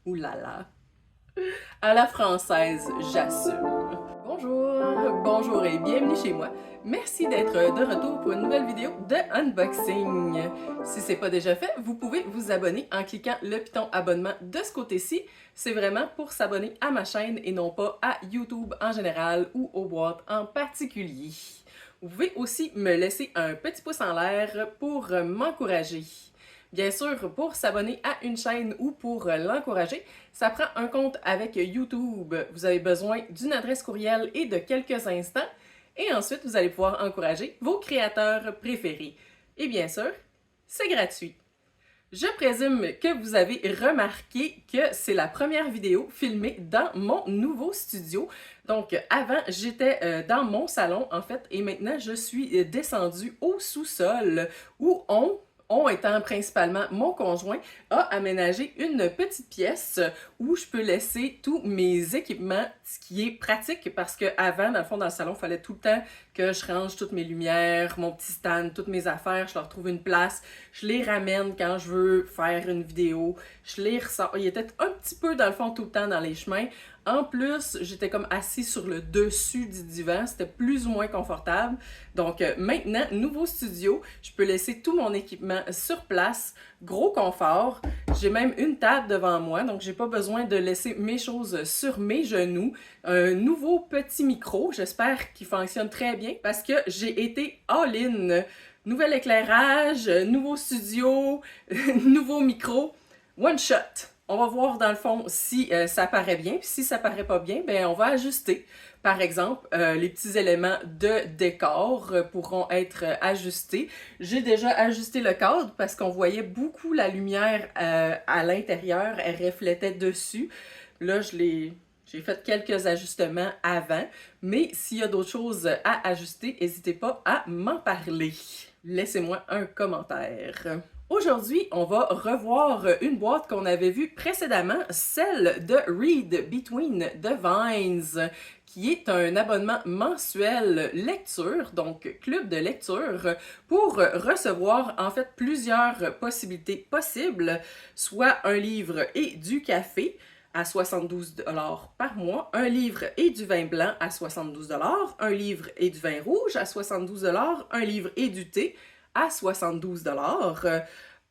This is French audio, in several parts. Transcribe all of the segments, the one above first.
Ouh là là. À la française, j'assume. Bonjour, bonjour et bienvenue chez moi. Merci d'être de retour pour une nouvelle vidéo de unboxing. Si c'est pas déjà fait, vous pouvez vous abonner en cliquant le piton abonnement de ce côté-ci. C'est vraiment pour s'abonner à ma chaîne et non pas à YouTube en général ou aux boîtes en particulier. Vous pouvez aussi me laisser un petit pouce en l'air pour m'encourager. Bien sûr, pour s'abonner à une chaîne ou pour l'encourager, ça prend un compte avec YouTube. Vous avez besoin d'une adresse courriel et de quelques instants. Et ensuite, vous allez pouvoir encourager vos créateurs préférés. Et bien sûr, c'est gratuit. Je présume que vous avez remarqué que c'est la première vidéo filmée dans mon nouveau studio. Donc avant, j'étais dans mon salon en fait et maintenant je suis descendue au sous-sol où on étant principalement mon conjoint, a aménagé une petite pièce où je peux laisser tous mes équipements, ce qui est pratique parce qu'avant, dans le fond, dans le salon, il fallait tout le temps que je range toutes mes lumières, mon petit stand, toutes mes affaires, je leur trouve une place, je les ramène quand je veux faire une vidéo, je les ressors. Il était un petit peu, dans le fond, tout le temps dans les chemins. En plus, j'étais comme assis sur le dessus du divan, c'était plus ou moins confortable. Donc maintenant, nouveau studio, je peux laisser tout mon équipement sur place, gros confort. J'ai même une table devant moi, donc j'ai pas besoin de laisser mes choses sur mes genoux. Un nouveau petit micro, j'espère qu'il fonctionne très bien parce que j'ai été all-in. Nouvel éclairage, nouveau studio, nouveau micro, one shot. On va voir dans le fond si ça paraît bien, puis si ça paraît pas bien, ben on va ajuster. Par exemple, les petits éléments de décor pourront être ajustés. J'ai déjà ajusté le cadre parce qu'on voyait beaucoup la lumière à l'intérieur, elle reflétait dessus. Là, j'ai fait quelques ajustements avant, mais s'il y a d'autres choses à ajuster, n'hésitez pas à m'en parler. Laissez-moi un commentaire. Aujourd'hui, on va revoir une boîte qu'on avait vue précédemment, celle de Read Between the Vines, qui est un abonnement mensuel lecture, donc club de lecture, pour recevoir en fait plusieurs possibilités possibles, soit un livre et du café à 72 par mois, un livre et du vin blanc à 72 un livre et du vin rouge à 72 un livre et du thé à 72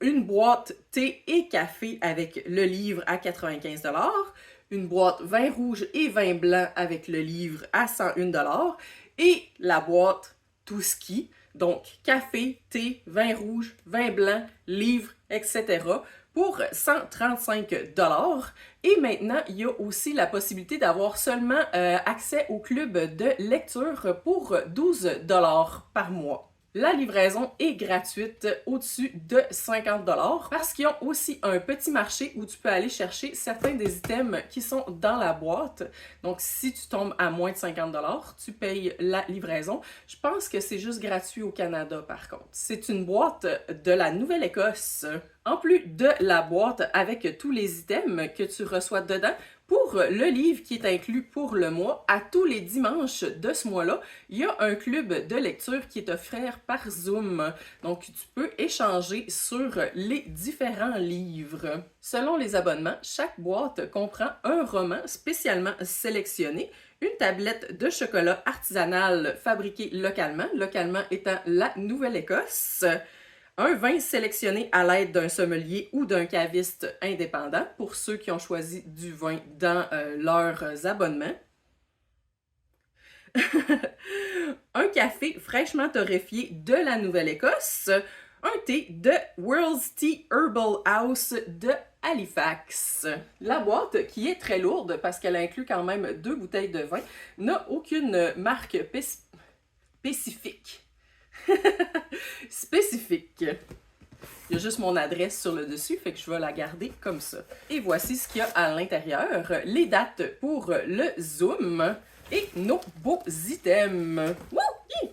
une boîte thé et café avec le livre à 95 une boîte vin rouge et vin blanc avec le livre à 101 et la boîte tout ski, donc café, thé, vin rouge, vin blanc, livre, etc. pour 135 Et maintenant, il y a aussi la possibilité d'avoir seulement accès au club de lecture pour 12 par mois. La livraison est gratuite au-dessus de 50 parce qu'ils ont aussi un petit marché où tu peux aller chercher certains des items qui sont dans la boîte. Donc, si tu tombes à moins de 50 tu payes la livraison. Je pense que c'est juste gratuit au Canada, par contre. C'est une boîte de la Nouvelle-Écosse. En plus de la boîte avec tous les items que tu reçois dedans, pour le livre qui est inclus pour le mois, à tous les dimanches de ce mois-là, il y a un club de lecture qui est offert par Zoom. Donc, tu peux échanger sur les différents livres. Selon les abonnements, chaque boîte comprend un roman spécialement sélectionné, une tablette de chocolat artisanal fabriquée localement étant la Nouvelle-Écosse, un vin sélectionné à l'aide d'un sommelier ou d'un caviste indépendant pour ceux qui ont choisi du vin dans leurs abonnements. Un café fraîchement torréfié de la Nouvelle-Écosse. Un thé de World's Tea Herbal House de Halifax. La boîte, qui est très lourde parce qu'elle inclut quand même 2 bouteilles de vin, n'a aucune marque spécifique. Spécifique. Il y a juste mon adresse sur le dessus, fait que je vais la garder comme ça. Et voici ce qu'il y a à l'intérieur. Les dates pour le Zoom et nos beaux items. Wouh!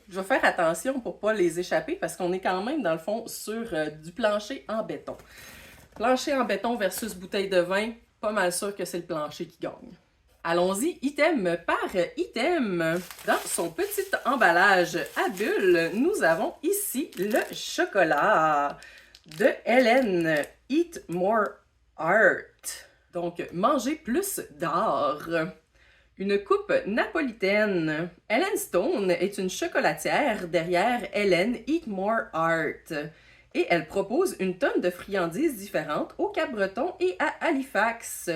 Je vais faire attention pour pas les échapper parce qu'on est quand même dans le fond sur du plancher en béton. Plancher en béton versus bouteille de vin, pas mal sûr que c'est le plancher qui gagne. Allons-y, item par item. Dans son petit emballage à bulles, nous avons ici le chocolat de Hélène Eat More art. Donc, manger plus d'art. Une coupe napolitaine. Helen Stone est une chocolatière derrière Helen Eat More Art. Et elle propose une tonne de friandises différentes au Cap-Breton et à Halifax.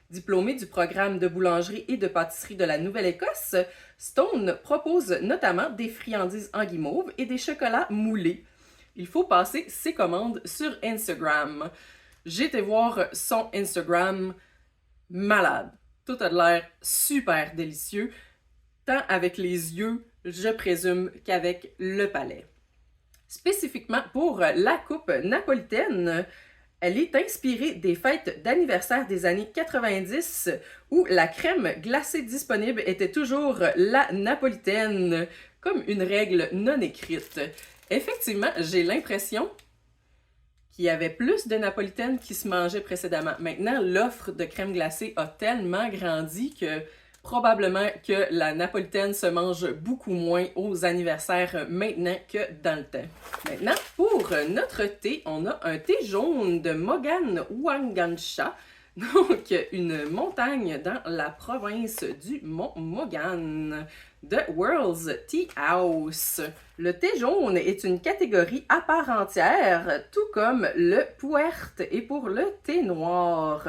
Diplômée du programme de boulangerie et de pâtisserie de la Nouvelle-Écosse, Stone propose notamment des friandises en guimauve et des chocolats moulés. Il faut passer ses commandes sur Instagram. J'ai été voir son Instagram, malade. Tout a l'air super délicieux, tant avec les yeux, je présume, qu'avec le palais. Spécifiquement pour la coupe napolitaine, elle est inspirée des fêtes d'anniversaire des années 90 où la crème glacée disponible était toujours la napolitaine, comme une règle non écrite. Effectivement, j'ai l'impression qu'il y avait plus de napolitaine qui se mangeait précédemment. Maintenant, l'offre de crème glacée a tellement grandi que probablement que la napolitaine se mange beaucoup moins aux anniversaires maintenant que dans le temps. Maintenant, pour notre thé, on a un thé jaune de Mogan Wangancha, donc une montagne dans la province du Mont Mogan, de World's Tea House. Le thé jaune est une catégorie à part entière, tout comme le puerte et pour le thé noir.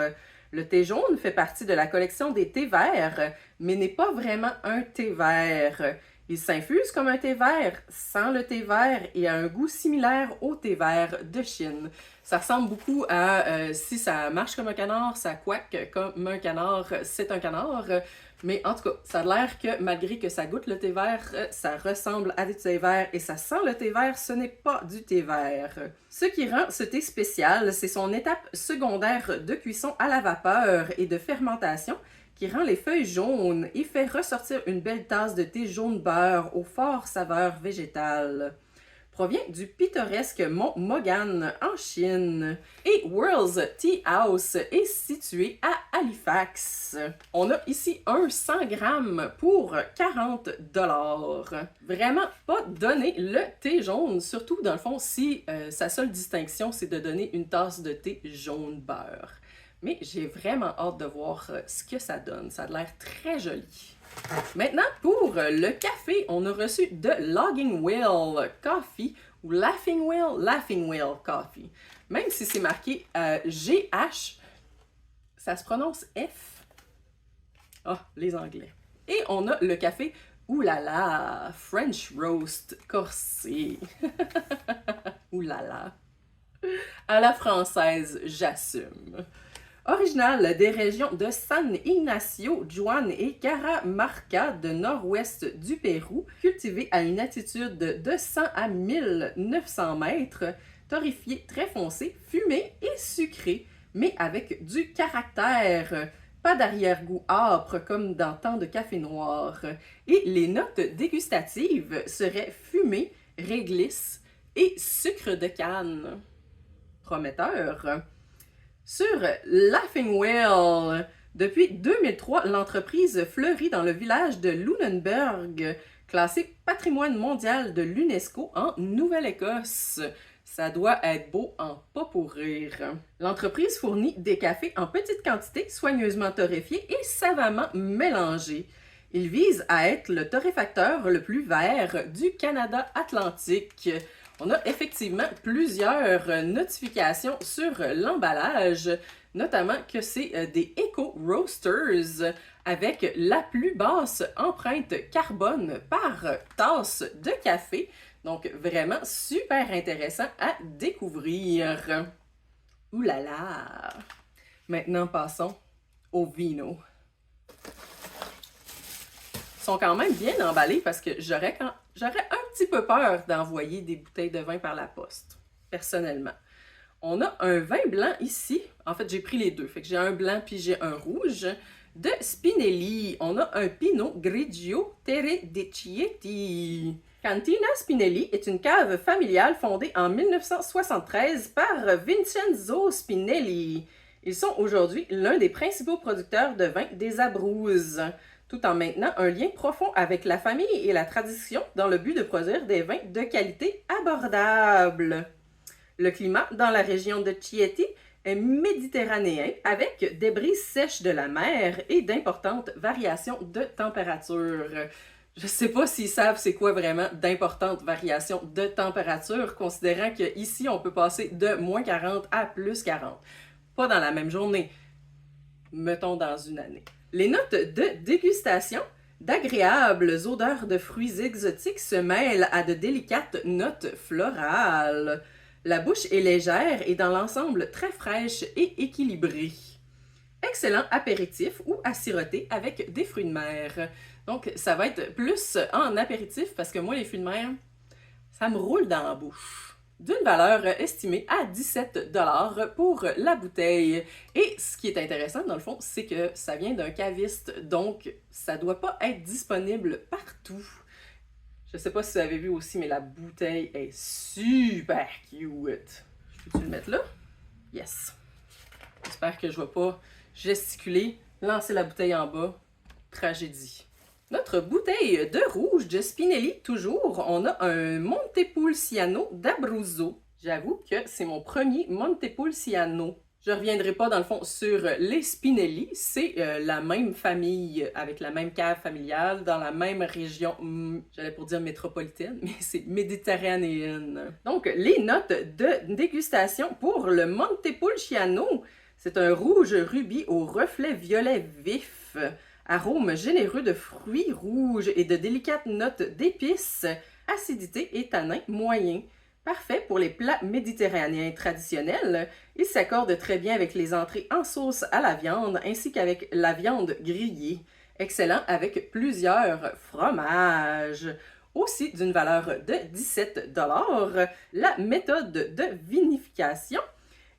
Le thé jaune fait partie de la collection des thés verts, mais n'est pas vraiment un thé vert. Il s'infuse comme un thé vert, sans le thé vert et a un goût similaire au thé vert de Chine. Ça ressemble beaucoup à si ça marche comme un canard, ça couaque comme un canard, c'est un canard. Mais en tout cas, ça a l'air que malgré que ça goûte le thé vert, ça ressemble à du thé vert et ça sent le thé vert, ce n'est pas du thé vert. Ce qui rend ce thé spécial, c'est son étape secondaire de cuisson à la vapeur et de fermentation qui rend les feuilles jaunes et fait ressortir une belle tasse de thé jaune beurre aux fortes saveurs végétales. Provient du pittoresque mont Mogan en Chine. Et World's Tea House est situé à Halifax. On a ici un 100 grammes pour 40 $. Vraiment pas donner le thé jaune, surtout dans le fond si sa seule distinction c'est de donner une tasse de thé jaune beurre. Mais j'ai vraiment hâte de voir ce que ça donne. Ça a l'air très joli. Maintenant, pour le café, on a reçu de Logging Whale Coffee ou Laughing Whale Coffee. Même si c'est marqué GH, ça se prononce F. Ah, les Anglais. Et on a le café Oulala French Roast Corsé. Oulala. À la française, j'assume. Original des régions de San Ignacio, Juan et Caramarca de nord-ouest du Pérou, cultivé à une altitude de 100 à 1900 mètres, torréfié très foncé, fumé et sucré, mais avec du caractère. Pas d'arrière-goût âpre comme dans tant de café noir. Et les notes dégustatives seraient fumée, réglisse et sucre de canne. Prometteur. Sur Laughing Whale, depuis 2003, l'entreprise fleurit dans le village de Lunenburg, classé patrimoine mondial de l'UNESCO en Nouvelle-Écosse. Ça doit être beau en pas pour rire. L'entreprise fournit des cafés en petite quantité, soigneusement torréfiés et savamment mélangés. Il vise à être le torréfacteur le plus vert du Canada atlantique. On a effectivement plusieurs notifications sur l'emballage, notamment que c'est des Eco Roasters avec la plus basse empreinte carbone par tasse de café. Donc vraiment super intéressant à découvrir. Ouh là là! Maintenant passons au vino. Ils sont quand même bien emballés parce que j'aurais un petit peu peur d'envoyer des bouteilles de vin par la poste, personnellement. On a un vin blanc ici. En fait, j'ai pris les deux. Fait que j'ai un blanc puis j'ai un rouge. De Spinelli, on a un Pinot Grigio Terre de Chieti. Cantina Spinelli est une cave familiale fondée en 1973 par Vincenzo Spinelli. Ils sont aujourd'hui l'un des principaux producteurs de vin des Abruzzes, tout en maintenant un lien profond avec la famille et la tradition dans le but de produire des vins de qualité abordable. Le climat dans la région de Chieti est méditerranéen avec des brises sèches de la mer et d'importantes variations de température. Je ne sais pas s'ils savent c'est quoi vraiment d'importantes variations de température, considérant qu'ici, on peut passer de moins 40 à plus 40. Pas dans la même journée, mettons dans une année. Les notes de dégustation, d'agréables odeurs de fruits exotiques se mêlent à de délicates notes florales. La bouche est légère et dans l'ensemble très fraîche et équilibrée. Excellent apéritif ou à siroter avec des fruits de mer. Donc, ça va être plus en apéritif parce que moi, les fruits de mer, ça me roule dans la bouche. D'une valeur estimée à 17 $ pour la bouteille. Et ce qui est intéressant, dans le fond, c'est que ça vient d'un caviste, donc ça doit pas être disponible partout. Je sais pas si vous avez vu aussi, mais la bouteille est super cute. Je peux-tu le mettre là? Yes! J'espère que je vais pas gesticuler, lancer la bouteille en bas. Tragédie. Notre bouteille de rouge de Spinelli, toujours, on a un Montepulciano d'Abruzzo. J'avoue que c'est mon premier Montepulciano. Je ne reviendrai pas dans le fond sur les Spinelli, c'est la même famille avec la même cave familiale dans la même région, j'allais pour dire métropolitaine, mais c'est méditerranéenne. Donc les notes de dégustation pour le Montepulciano, c'est un rouge rubis au reflet violet vif, arôme généreux de fruits rouges et de délicates notes d'épices, acidité et tanin moyen. Parfait pour les plats méditerranéens traditionnels, il s'accorde très bien avec les entrées en sauce à la viande ainsi qu'avec la viande grillée. Excellent avec plusieurs fromages. Aussi d'une valeur de 17 $, la méthode de vinification,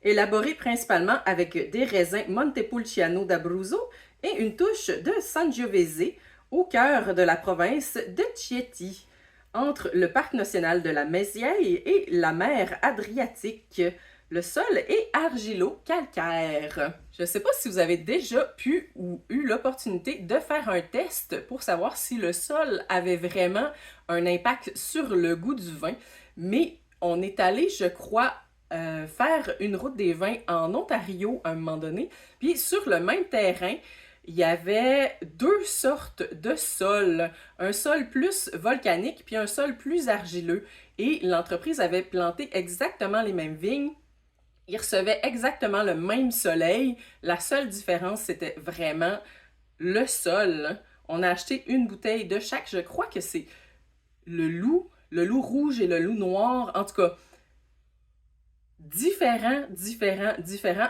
élaborée principalement avec des raisins Montepulciano d'Abruzzo et une touche de Sangiovese au cœur de la province de Chieti, entre le parc national de la Mésiaie et la mer Adriatique. Le sol est argilo-calcaire. Je ne sais pas si vous avez déjà pu ou eu l'opportunité de faire un test pour savoir si le sol avait vraiment un impact sur le goût du vin, mais on est allé, je crois, faire une route des vins en Ontario à un moment donné, puis sur le même terrain, il y avait deux sortes de sols, un sol plus volcanique puis un sol plus argileux. Et l'entreprise avait planté exactement les mêmes vignes. Ils recevaient exactement le même soleil. La seule différence, c'était vraiment le sol. On a acheté une bouteille de chaque. Je crois que c'est le loup rouge et le loup noir. En tout cas, différents.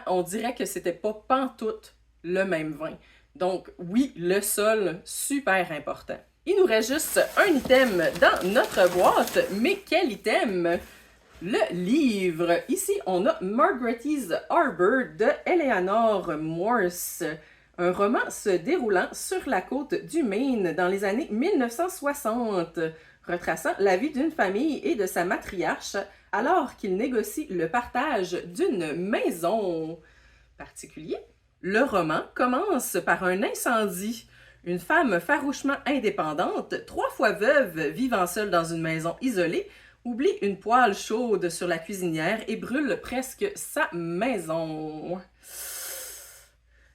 On dirait que c'était pas pantoute le même vin. Donc oui, le sol, super important. Il nous reste juste un item dans notre boîte, mais quel item? Le livre. Ici, on a Margaret's Harbour de Eleanor Morse, un roman se déroulant sur la côte du Maine dans les années 1960, retraçant la vie d'une famille et de sa matriarche alors qu'ils négocient le partage d'une maison. Particulier. Le roman commence par un incendie. Une femme farouchement indépendante, 3 fois veuve, vivant seule dans une maison isolée, oublie une poêle chaude sur la cuisinière et brûle presque sa maison.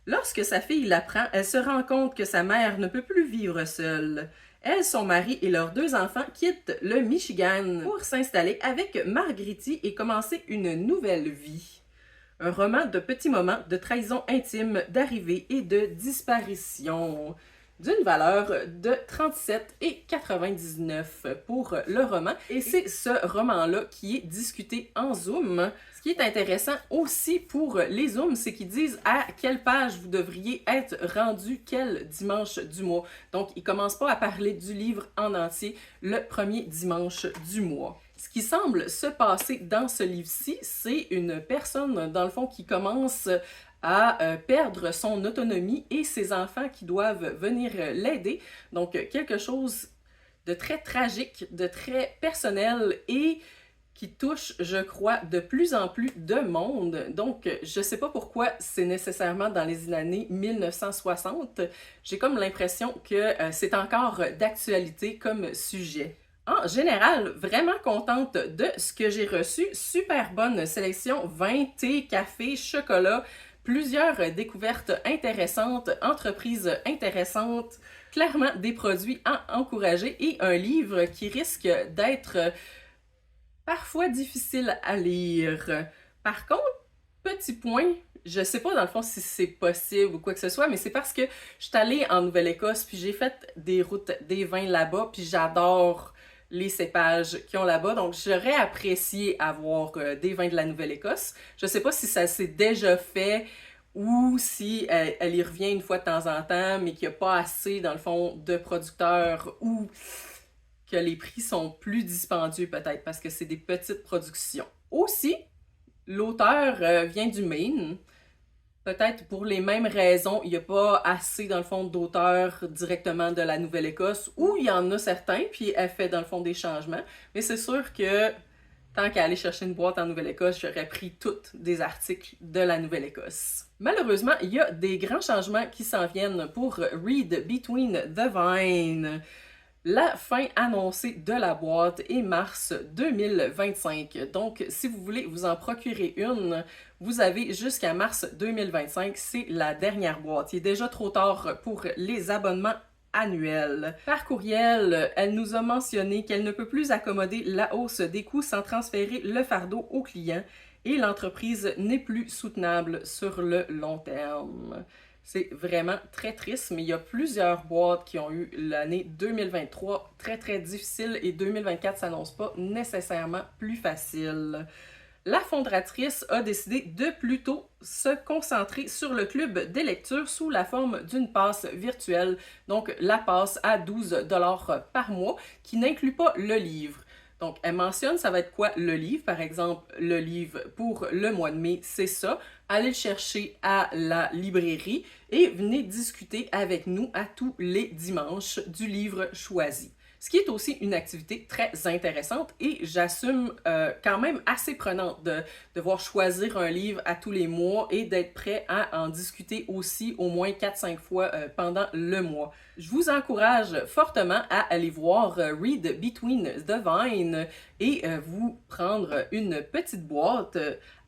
Lorsque sa fille l'apprend, elle se rend compte que sa mère ne peut plus vivre seule. Elle, son mari et leurs 2 enfants quittent le Michigan pour s'installer avec Margrethe et commencer une nouvelle vie. Un roman de petits moments, de trahison intime, d'arrivée et de disparition, d'une valeur de 37,99 pour le roman. Et c'est ce roman-là qui est discuté en Zoom. Ce qui est intéressant aussi pour les Zooms, c'est qu'ils disent à quelle page vous devriez être rendu quel dimanche du mois. Donc, ils ne commencent pas à parler du livre en entier le premier dimanche du mois. Ce qui semble se passer dans ce livre-ci, c'est une personne, dans le fond, qui commence à perdre son autonomie et ses enfants qui doivent venir l'aider. Donc, quelque chose de très tragique, de très personnel et qui touche, je crois, de plus en plus de monde. Donc, je ne sais pas pourquoi c'est nécessairement dans les années 1960. J'ai comme l'impression que c'est encore d'actualité comme sujet. En général, vraiment contente de ce que j'ai reçu. Super bonne sélection, vin, thé, café, chocolat, plusieurs découvertes intéressantes, entreprises intéressantes, clairement des produits à encourager et un livre qui risque d'être parfois difficile à lire. Par contre, petit point, je sais pas dans le fond si c'est possible ou quoi que ce soit, mais c'est parce que je suis allée en Nouvelle-Écosse puis j'ai fait des routes des vins là-bas puis j'adore les cépages qu'ils ont là-bas, donc j'aurais apprécié avoir des vins de la Nouvelle-Écosse. Je sais pas si ça s'est déjà fait ou si elle y revient une fois de temps en temps, mais qu'il n'y a pas assez, dans le fond, de producteurs ou que les prix sont plus dispendieux peut-être parce que c'est des petites productions. Aussi, l'auteur vient du Maine. Peut-être pour les mêmes raisons, il n'y a pas assez, dans le fond, d'auteurs directement de la Nouvelle-Écosse, ou il y en a certains, puis elle fait, dans le fond, des changements. Mais c'est sûr que, tant qu'à aller chercher une boîte en Nouvelle-Écosse, j'aurais pris tous des articles de la Nouvelle-Écosse. Malheureusement, il y a des grands changements qui s'en viennent pour Read Between the Vine. La fin annoncée de la boîte est mars 2025. Donc, si vous voulez vous en procurer une, vous avez jusqu'à mars 2025. C'est la dernière boîte. Il est déjà trop tard pour les abonnements annuels. Par courriel, elle nous a mentionné qu'elle ne peut plus accommoder la hausse des coûts sans transférer le fardeau aux clients et l'entreprise n'est plus soutenable sur le long terme. C'est vraiment très triste, mais il y a plusieurs boîtes qui ont eu l'année 2023 très difficile et 2024 s'annonce pas nécessairement plus facile. La fondatrice a décidé de plutôt se concentrer sur le club des lectures sous la forme d'une passe virtuelle, donc la passe à 12 $ par mois, qui n'inclut pas le livre. Donc, elle mentionne ça va être quoi le livre. Par exemple, le livre pour le mois de mai, c'est ça. Allez le chercher à la librairie et venez discuter avec nous à tous les dimanches du livre choisi. Ce qui est aussi une activité très intéressante et j'assume quand même assez prenante de devoir choisir un livre à tous les mois et d'être prêt à en discuter aussi au moins 4-5 fois pendant le mois. Je vous encourage fortement à aller voir Read Between the Vine et vous prendre une petite boîte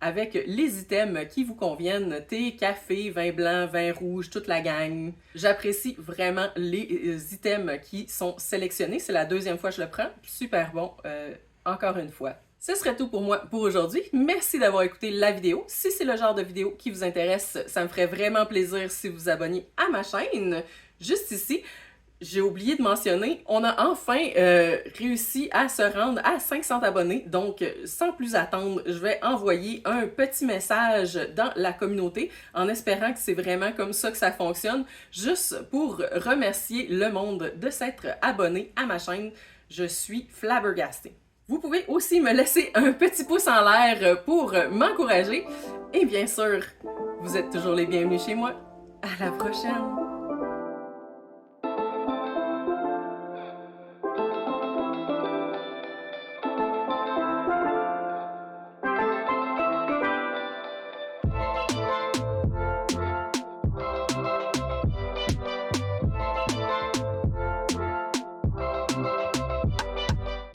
avec les items qui vous conviennent, thé, café, vin blanc, vin rouge, toute la gang. J'apprécie vraiment les items qui sont sélectionnés. C'est la deuxième fois que je le prends. Super bon, encore une fois. Ce serait tout pour moi pour aujourd'hui. Merci d'avoir écouté la vidéo. Si c'est le genre de vidéo qui vous intéresse, ça me ferait vraiment plaisir si vous vous abonniez à ma chaîne. Juste ici, j'ai oublié de mentionner, on a enfin réussi à se rendre à 500 abonnés. Donc, sans plus attendre, je vais envoyer un petit message dans la communauté en espérant que c'est vraiment comme ça que ça fonctionne, juste pour remercier le monde de s'être abonné à ma chaîne. Je suis flabbergastée. Vous pouvez aussi me laisser un petit pouce en l'air pour m'encourager. Et bien sûr, vous êtes toujours les bienvenus chez moi. À la prochaine!